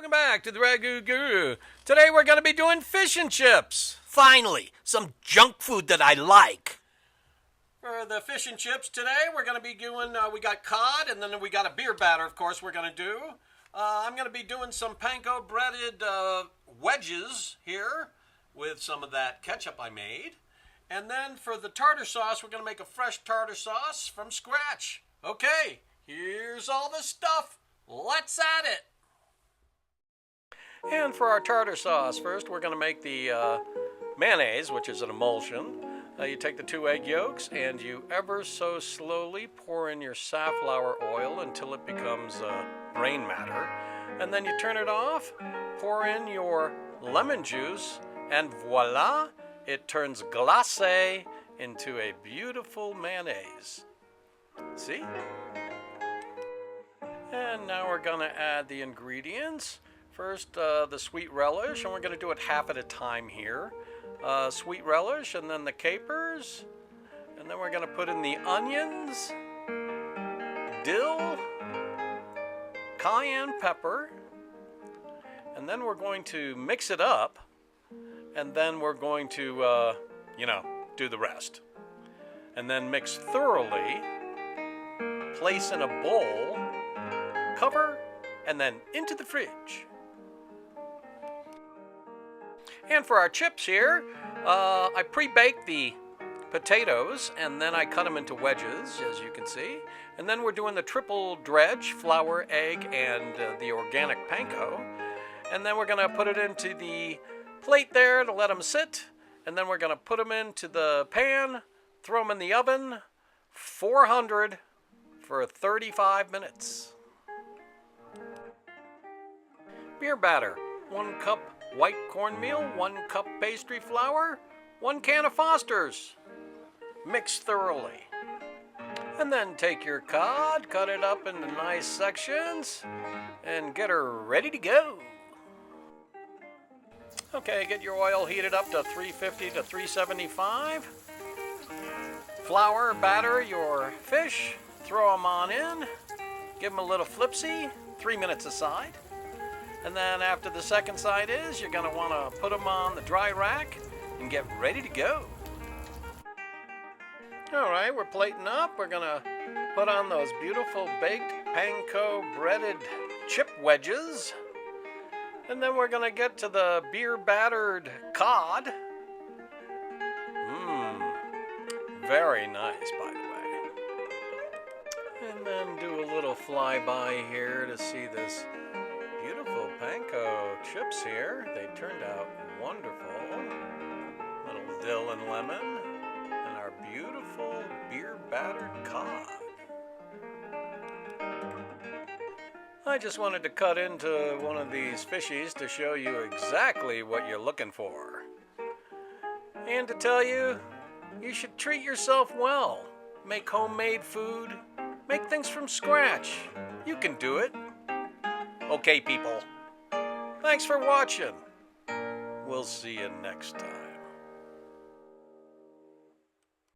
Welcome back to the Ragu Guru. Today we're going to be doing fish and chips. Finally, some junk food that I like. For the fish and chips today, we're going to be doing, we got cod, and then we got a beer batter, of course, we're going to do. I'm going to be doing some panko breaded wedges here with some of that ketchup I made. And then for the tartar sauce, we're going to make a fresh tartar sauce from scratch. Okay, here's all the stuff. Let's add it. And for our tartar sauce, first we're going to make the mayonnaise, which is an emulsion. You take the 2 egg yolks and you ever so slowly pour in your safflower oil until it becomes brain matter. And then you turn it off, pour in your lemon juice, and voila, it turns glacé into a beautiful mayonnaise. See? And now we're going to add the ingredients. First, the sweet relish, and we're going to do it half at a time here. Sweet relish, and then the capers, and then we're going to put in the onions, dill, cayenne pepper, and then we're going to mix it up, and then we're going to, do the rest. And then mix thoroughly, place in a bowl, cover, and then into the fridge. And for our chips here, I pre-baked the potatoes, and then I cut them into wedges, as you can see. And then we're doing the triple dredge, flour, egg, and the organic panko. And then we're going to put it into the plate there to let them sit. And then we're going to put them into the pan, throw them in the oven, 400 for 35 minutes. Beer batter, 1 cup white cornmeal, 1 cup pastry flour, 1 can of Foster's. Mix thoroughly. And then take your cod, cut it up into nice sections, and get her ready to go. Okay, get your oil heated up to 350 to 375. Flour, batter your fish, throw them on in, give them a little flipsy, 3 minutes aside. And then after the second side is, you're going to want to put them on the dry rack and get ready to go. All right, we're plating up. We're going to put on those beautiful baked panko breaded chip wedges. And then we're going to get to the beer battered cod. Very nice, by the way. And then do a little flyby here to see this beautiful panko chips here. They turned out wonderful. Little dill and lemon, and our beautiful beer battered cod. I just wanted to cut into one of these fishies to show you exactly what you're looking for. And to tell you, you should treat yourself well. Make homemade food. Make things from scratch. You can do it. Okay, people. Thanks for watching. We'll see you next time.